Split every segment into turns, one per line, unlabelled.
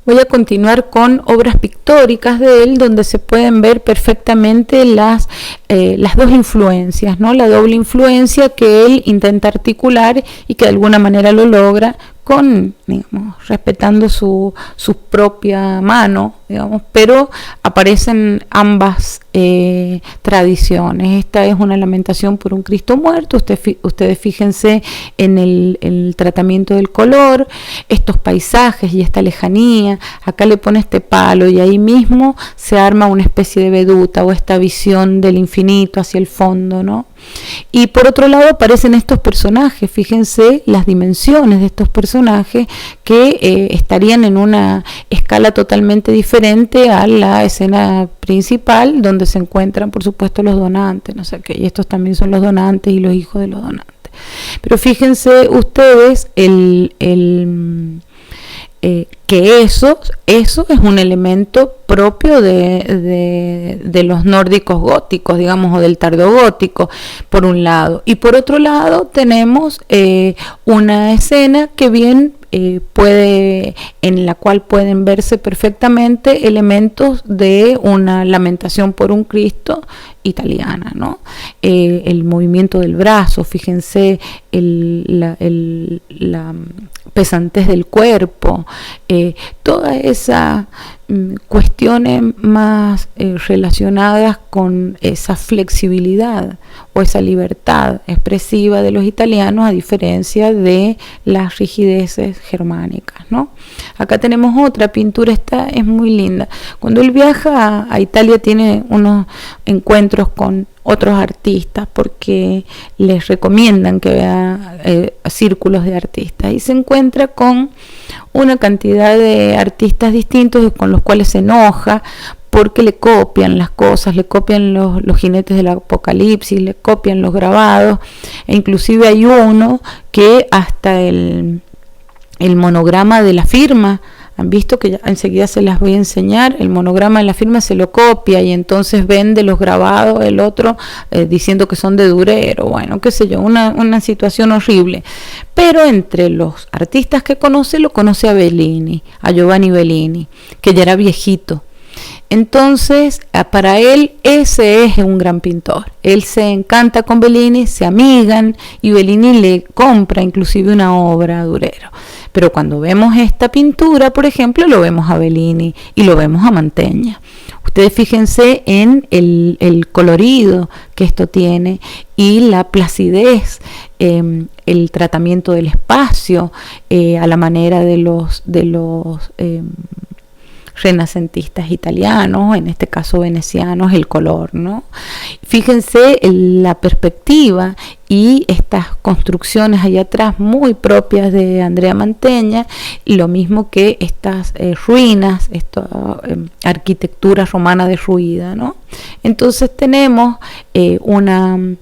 Voy a continuar con obras pictóricas de él, donde se pueden ver perfectamente las dos influencias, ¿no? La doble influencia que él intenta articular y que de alguna manera lo logra con, digamos, respetando su propia mano, digamos, pero aparecen ambas tradiciones. Esta es una lamentación por un Cristo muerto. Ustedes fíjense en el tratamiento del color, estos paisajes y esta lejanía. Acá le pone este palo y ahí mismo se arma una especie de veduta o esta visión del infinito hacia el fondo, ¿no? Y por otro lado aparecen estos personajes. Fíjense las dimensiones de estos personajes que estarían en una escala totalmente diferente a la escena principal, donde se encuentran por supuesto los donantes, no sé qué, y estos también son los donantes y los hijos de los donantes. Pero fíjense ustedes que eso es un elemento propio de los nórdicos góticos, digamos, o del tardogótico, por un lado. Y por otro lado tenemos una escena que bien en la cual pueden verse perfectamente elementos de una lamentación por un Cristo italiana, ¿no? El movimiento del brazo, fíjense la pesantez del cuerpo, todas esas cuestiones más relacionadas con esa flexibilidad o esa libertad expresiva de los italianos, a diferencia de las rigideces germánicas, ¿no? Acá tenemos otra pintura, esta es muy linda. Cuando él viaja a Italia tiene unos encuentros con otros artistas, porque les recomiendan que vea círculos de artistas, y se encuentra con una cantidad de artistas distintos con los cuales se enoja porque le copian las cosas, le copian los jinetes del Apocalipsis, le copian los grabados, e inclusive hay uno que hasta el monograma de la firma, han visto que ya enseguida se las voy a enseñar, el monograma de la firma se lo copia y entonces vende los grabados el otro diciendo que son de Durero, bueno, qué sé yo, una situación horrible. Pero entre los artistas que conoce, lo conoce a Bellini, a Giovanni Bellini, que ya era viejito. Entonces, para él ese es un gran pintor. Él se encanta con Bellini, se amigan y Bellini le compra inclusive una obra a Durero. Pero cuando vemos esta pintura, por ejemplo, lo vemos a Bellini y lo vemos a Mantegna. Ustedes fíjense en el colorido que esto tiene y la placidez, el tratamiento del espacio a la manera de los renacentistas italianos, en este caso venecianos, el color, ¿no? Fíjense la perspectiva y estas construcciones allá atrás muy propias de Andrea Mantegna, y lo mismo que estas ruinas, esta arquitectura romana derruida, ¿no? Entonces tenemos en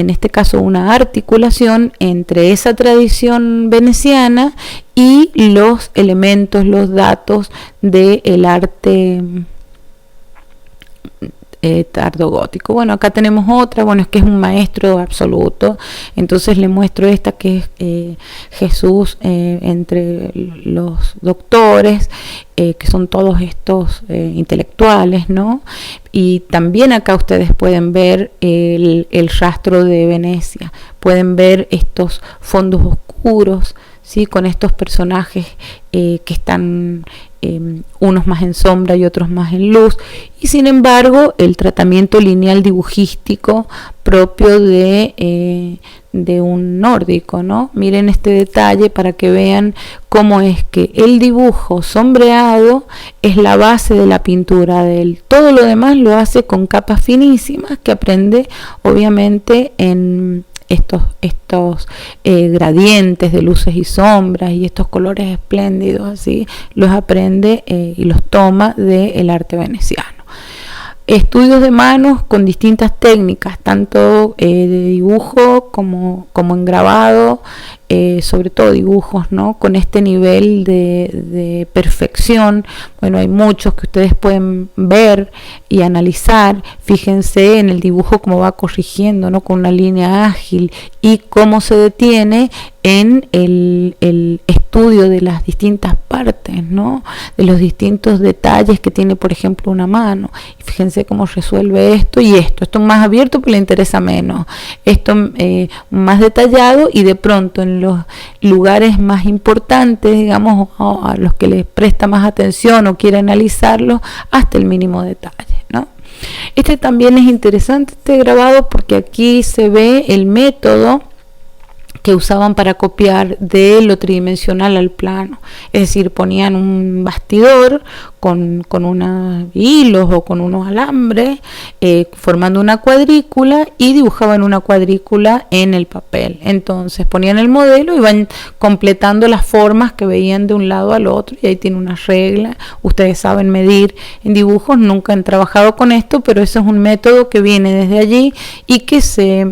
este caso una articulación entre esa tradición veneciana y los elementos, los datos del arte tardogótico. Bueno, acá tenemos otra, bueno, es que es un maestro absoluto, entonces le muestro esta que es Jesús entre los doctores, que son todos estos intelectuales, ¿no? Y también acá ustedes pueden ver el rastro de Venecia, pueden ver estos fondos oscuros, ¿sí? Con estos personajes que están unos más en sombra y otros más en luz, y sin embargo el tratamiento lineal dibujístico propio de un nórdico, ¿no? Miren este detalle para que vean cómo es que el dibujo sombreado es la base de la pintura de él. Todo lo demás lo hace con capas finísimas que aprende obviamente en estos gradientes de luces y sombras y estos colores espléndidos, así los aprende y los toma del arte veneciano. Estudios de manos con distintas técnicas, tanto de dibujo como en grabado, sobre todo dibujos, ¿no? Con este nivel de perfección. Bueno, hay muchos que ustedes pueden ver y analizar. Fíjense en el dibujo cómo va corrigiendo, ¿no? Con una línea ágil, y cómo se detiene en el estudio de las distintas partes, ¿no? los distintos detalles que tiene, por ejemplo, una mano. Y fíjense cómo resuelve esto y esto. Esto más abierto, pero le interesa menos. Esto más detallado, y de pronto en los lugares más importantes, digamos, a los que les presta más atención o quiere analizarlos, hasta el mínimo detalle, ¿no? Este también es interesante, este grabado, porque aquí se ve el método que usaban para copiar de lo tridimensional al plano. Es decir, ponían un bastidor con unos hilos o con unos alambres, formando una cuadrícula, y dibujaban una cuadrícula en el papel. Entonces ponían el modelo y van completando las formas que veían de un lado al otro, y ahí tiene una regla. Ustedes saben medir en dibujos, nunca han trabajado con esto, pero eso es un método que viene desde allí y que se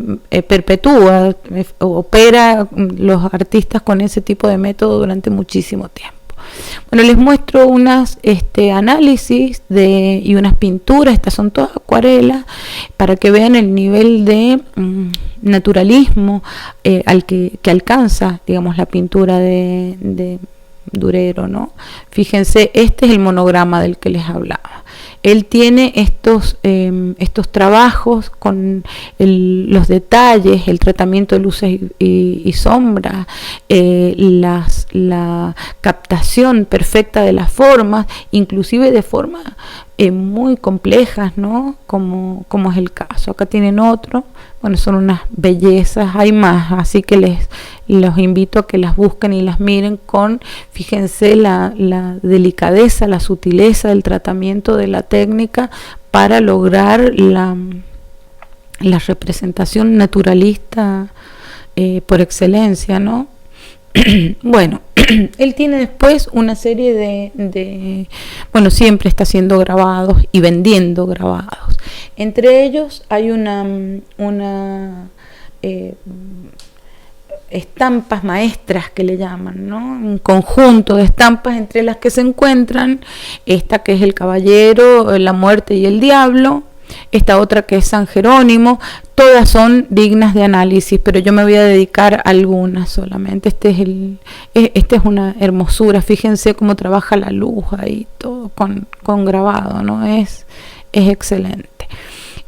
perpetúa, opera los artistas con ese tipo de método durante muchísimo tiempo. Bueno, les muestro unas análisis y unas pinturas. Estas son todas acuarelas, para que vean el nivel de naturalismo al que alcanza, digamos, la pintura de Durero, ¿no? Fíjense, este es el monograma del que les hablaba. Él tiene estos trabajos con los detalles, el tratamiento de luces y sombras, la captación perfecta de las formas, inclusive de formas muy complejas, ¿no? Como es el caso. Acá tienen otro. Bueno, son unas bellezas, hay más, así que los invito a que las busquen y las miren fíjense la delicadeza, la sutileza del tratamiento de la técnica para lograr la representación naturalista por excelencia, ¿no? Bueno, él tiene después una serie bueno, siempre está haciendo grabados y vendiendo grabados. Entre ellos hay una estampas maestras que le llaman, ¿no? Un conjunto de estampas entre las que se encuentran esta que es el Caballero, la Muerte y el Diablo, esta otra que es San Jerónimo. Todas son dignas de análisis, pero yo me voy a dedicar a algunas solamente. Este es una hermosura. Fíjense cómo trabaja la luz ahí, todo con grabado, ¿no? Es excelente.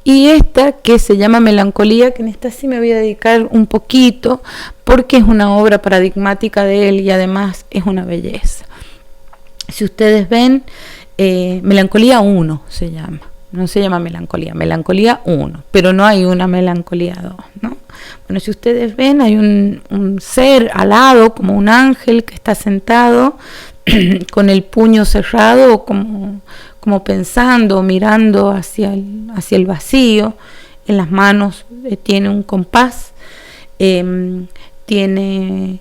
Y esta que se llama Melancolía, que en esta sí me voy a dedicar un poquito, porque es una obra paradigmática de él y además es una belleza. Si ustedes ven, Melancolía 1 se llama. No se llama Melancolía 1, pero no hay una Melancolía 2, ¿no? Bueno, si ustedes ven, hay un ser alado, como un ángel que está sentado con el puño cerrado, como pensando, mirando hacia el vacío. En las manos tiene un compás, tiene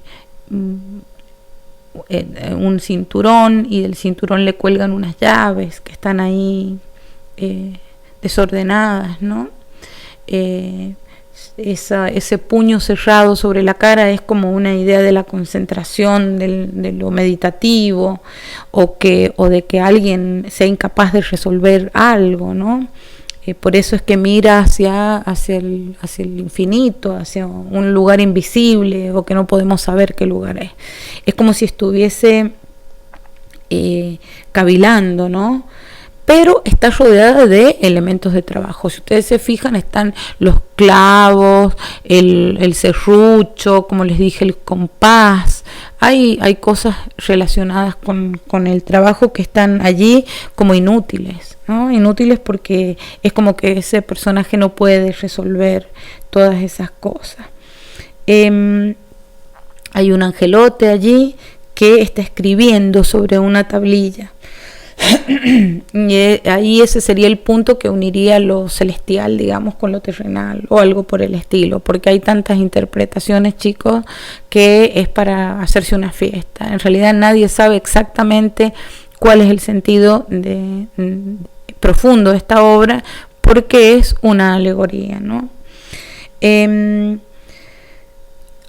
un cinturón, y del cinturón le cuelgan unas llaves que están ahí desordenadas, ¿no? Ese puño cerrado sobre la cara es como una idea de la concentración, de lo meditativo, o de que alguien sea incapaz de resolver algo, ¿no? Por eso es que mira hacia el infinito, hacia un lugar invisible, o que no podemos saber qué lugar es. Es como si estuviese cavilando, ¿no? Pero está rodeada de elementos de trabajo. Si ustedes se fijan, están los clavos, el serrucho, como les dije, el compás. Hay cosas relacionadas con el trabajo que están allí como inútiles, ¿no? Inútiles porque es como que ese personaje no puede resolver todas esas cosas. Hay un angelote allí que está escribiendo sobre una tablilla. Y ahí ese sería el punto que uniría lo celestial, digamos, con lo terrenal, o algo por el estilo, porque hay tantas interpretaciones, chicos, que es para hacerse una fiesta. En realidad nadie sabe exactamente cuál es el sentido profundo de esta obra, porque es una alegoría, ¿no?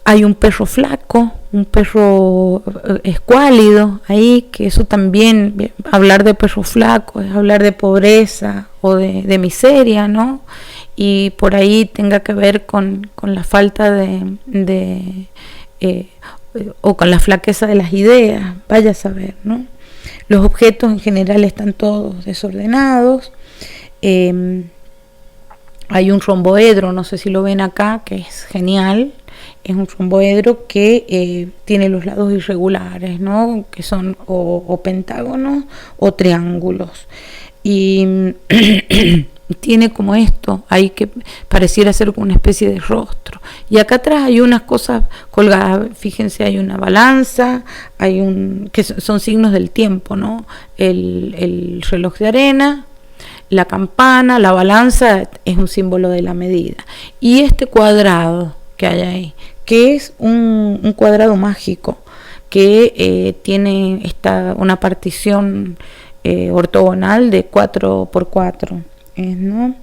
Hay un perro flaco, un perro escuálido ahí, que eso también, hablar de perro flaco es hablar de pobreza o de miseria, ¿no? Y por ahí tenga que ver con la falta o con la flaqueza de las ideas, vaya a saber, ¿no? Los objetos en general están todos desordenados. Hay un romboedro, no sé si lo ven acá, que es genial. Es un romboedro que tiene los lados irregulares, ¿no? Que son o pentágonos o triángulos. Y tiene como esto, ahí que pareciera ser como una especie de rostro. Y acá atrás hay unas cosas colgadas, fíjense, hay una balanza, que son signos del tiempo, ¿no? El reloj de arena, la campana, la balanza es un símbolo de la medida. Y este cuadrado que hay ahí, que es un cuadrado mágico, que tiene una partición ortogonal de 4x4, ¿no?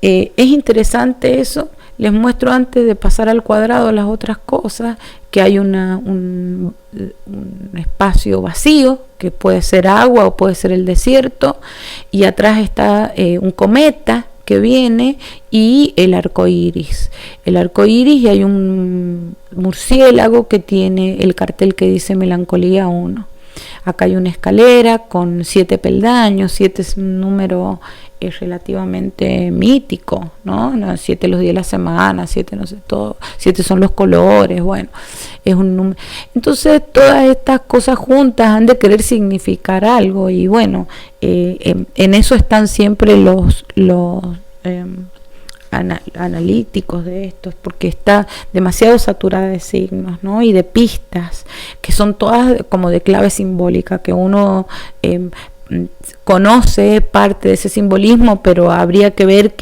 Es interesante eso. Les muestro antes de pasar al cuadrado las otras cosas, que hay un espacio vacío, que puede ser agua o puede ser el desierto, y atrás está un cometa que viene y el arco iris. El arco iris, y hay un murciélago que tiene el cartel que dice Melancolía 1. Acá hay una escalera con 7 peldaños, 7 es un número relativamente mítico, ¿no? 7 los días de la semana, 7 no sé todo, 7 son los colores, bueno, es un número. Entonces todas estas cosas juntas han de querer significar algo, y bueno, en eso están siempre los analíticos de estos, porque está demasiado saturada de signos, ¿no? Y de pistas, que son todas como de clave simbólica, que uno conoce parte de ese simbolismo, pero habría que ver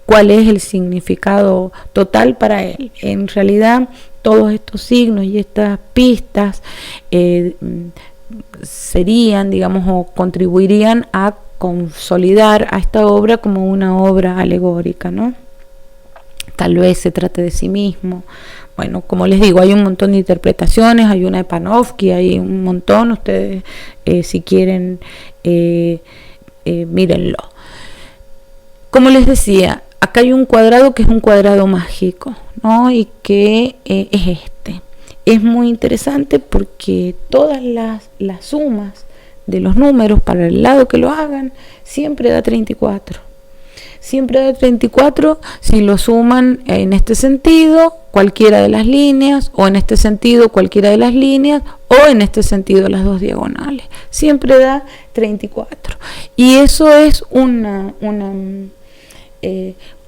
cuál es el significado total para él. En realidad, todos estos signos y estas pistas serían, digamos, o contribuirían a consolidar a esta obra como una obra alegórica, ¿no? Tal vez se trate de sí mismo. Bueno, como les digo, hay un montón de interpretaciones, hay una de Panofsky, hay un montón. Ustedes, si quieren, mírenlo. Como les decía, acá hay un cuadrado que es un cuadrado mágico, ¿no? Y que es este. Es muy interesante porque todas las sumas de los números, para el lado que lo hagan, siempre da 34. Siempre da 34 si lo suman en este sentido, cualquiera de las líneas, o en este sentido, cualquiera de las líneas, o en este sentido, las dos diagonales. Siempre da 34. Y eso es una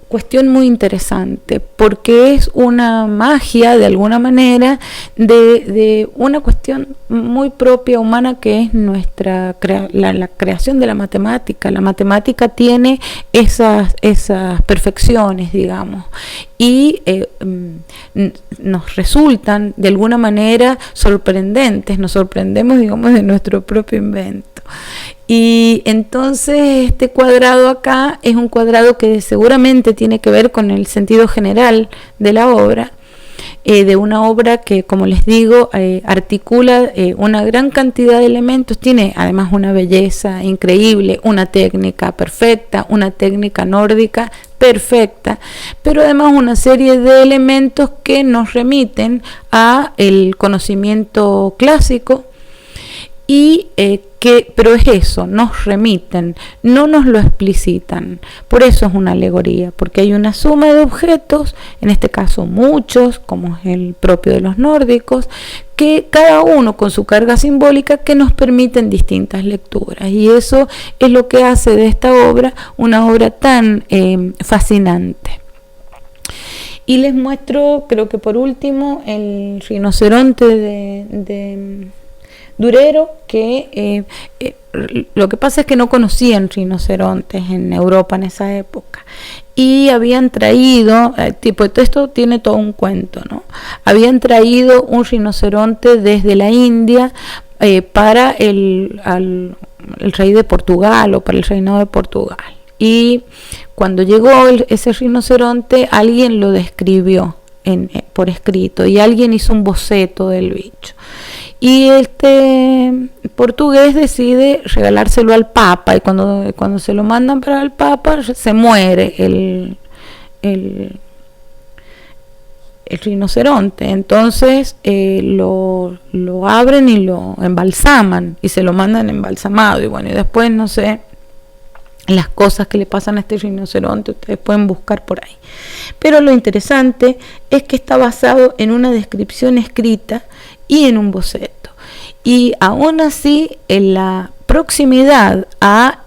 cuestión muy interesante, porque es una magia, de alguna manera, de una cuestión muy propia humana, que es la creación de la matemática. La matemática tiene esas perfecciones, digamos, y nos resultan de alguna manera sorprendentes. Nos sorprendemos, digamos, de nuestro propio invento. Y entonces este cuadrado acá es un cuadrado que seguramente tiene que ver con el sentido general de la obra, de una obra que, como les digo, articula una gran cantidad de elementos. Tiene además una belleza increíble, una técnica perfecta, una técnica nórdica perfecta, pero además una serie de elementos que nos remiten a el conocimiento clásico, y pero es eso, nos remiten, no nos lo explicitan. Por eso es una alegoría, porque hay una suma de objetos, en este caso muchos, como es el propio de los nórdicos, que cada uno con su carga simbólica, que nos permiten distintas lecturas, y eso es lo que hace de esta obra una obra tan fascinante. Y les muestro, creo que por último, el rinoceronte de Durero, que lo que pasa es que no conocían rinocerontes en Europa en esa época, y habían traído, esto tiene todo un cuento, ¿no? Habían traído un rinoceronte desde la India para el rey de Portugal, o para el reinado de Portugal, y cuando llegó ese rinoceronte, alguien lo describió por escrito, y alguien hizo un boceto del bicho. Y este portugués decide regalárselo al Papa, y cuando se lo mandan para el Papa, se muere el el rinoceronte. Entonces lo abren y lo embalsaman y se lo mandan embalsamado. Y bueno, y después no sé las cosas que le pasan a este rinoceronte, ustedes pueden buscar por ahí. Pero lo interesante es que está basado en una descripción escrita y en un boceto. Y aún así, en la proximidad a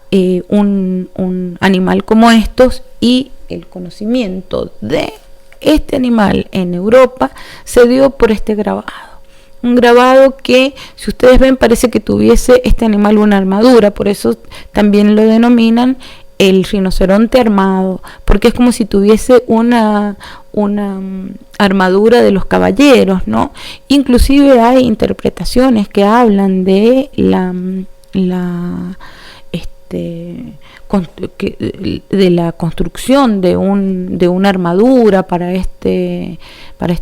un animal como estos y el conocimiento de este animal en Europa se dio por este grabado. Un grabado que, si ustedes ven, parece que tuviese este animal una armadura, por eso también lo denominan el rinoceronte armado, porque es como si tuviese una armadura de los caballeros, ¿no? Inclusive hay interpretaciones que hablan de de la construcción de una armadura para este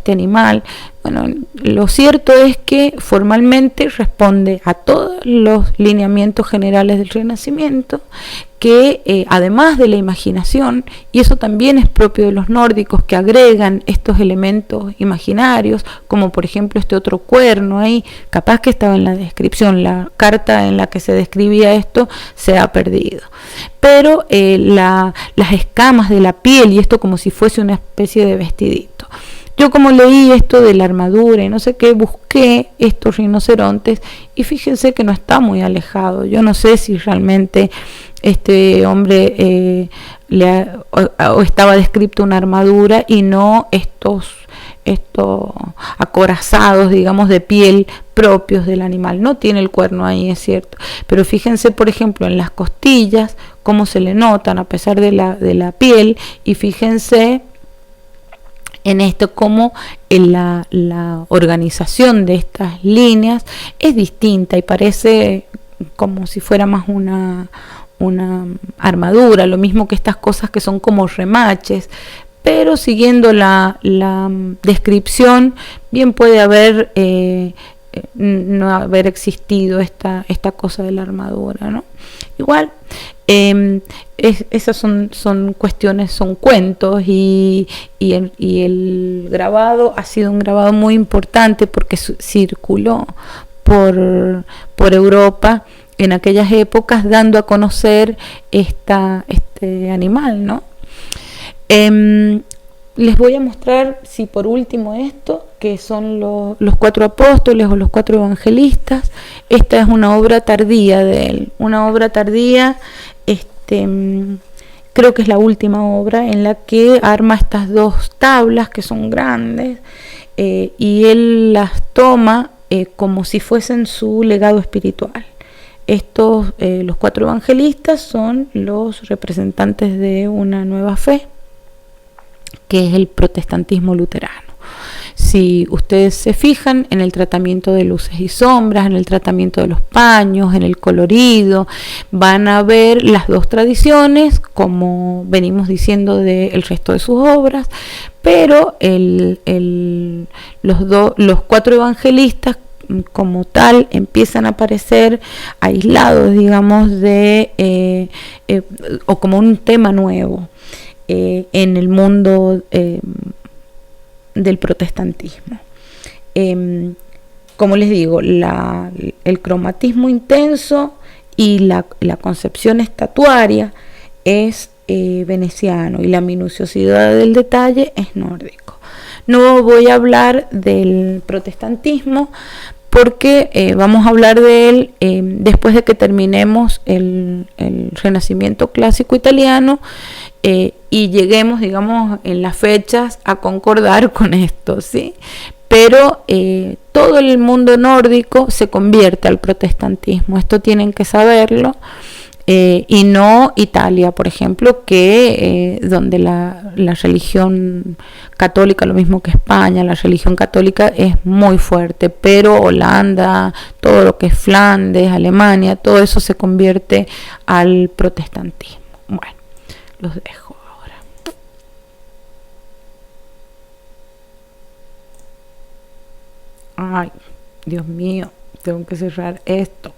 animal. Bueno, lo cierto es que formalmente responde a todos los lineamientos generales del Renacimiento, que además de la imaginación, y eso también es propio de los nórdicos, que agregan estos elementos imaginarios, como por ejemplo este otro cuerno ahí, capaz que estaba en la descripción, la carta en la que se describía esto se ha perdido, pero las escamas de la piel, y esto como si fuese una especie de vestidito. Yo, como leí esto de la armadura y no sé qué, busqué estos rinocerontes y fíjense que no está muy alejado. Yo no sé si realmente este hombre o estaba descrito una armadura y no estos acorazados, digamos, de piel propios del animal. No tiene el cuerno ahí, es cierto, pero fíjense, por ejemplo, en las costillas, cómo se le notan a pesar de la piel, y fíjense en esto como en la organización de estas líneas es distinta y parece como si fuera más una armadura, lo mismo que estas cosas que son como remaches, pero siguiendo la descripción, bien puede haber no haber existido esta cosa de la armadura, ¿no? Igual, esas son cuestiones, son cuentos, y el grabado ha sido un grabado muy importante porque circuló por Europa en aquellas épocas, dando a conocer este animal, ¿no? Les voy a mostrar, si por último, esto, que son los 4 apóstoles o los 4 evangelistas. Esta es una obra tardía de él, una obra tardía, creo que es la última obra en la que arma estas 2 tablas que son grandes, y él las toma como si fuesen su legado espiritual. Estos, los 4 evangelistas, son los representantes de una nueva fe, que es el protestantismo luterano. Si ustedes se fijan en el tratamiento de luces y sombras, en el tratamiento de los paños, en el colorido, van a ver las 2 tradiciones, como venimos diciendo del resto de sus obras, pero los 4 evangelistas como tal empiezan a aparecer aislados, digamos, o como un tema nuevo en el mundo del protestantismo. Como les digo, el cromatismo intenso y la concepción estatuaria es veneciano, y la minuciosidad del detalle es nórdico. No voy a hablar del protestantismo porque vamos a hablar de él después de que terminemos el Renacimiento clásico italiano, y lleguemos, digamos, en las fechas a concordar con esto, ¿sí? Pero todo el mundo nórdico se convierte al protestantismo, esto tienen que saberlo, y no Italia, por ejemplo, que donde la religión católica, lo mismo que España, la religión católica es muy fuerte, pero Holanda, todo lo que es Flandes, Alemania, todo eso se convierte al protestantismo. Bueno, los dejo ahora. Ay, Dios mío, tengo que cerrar esto.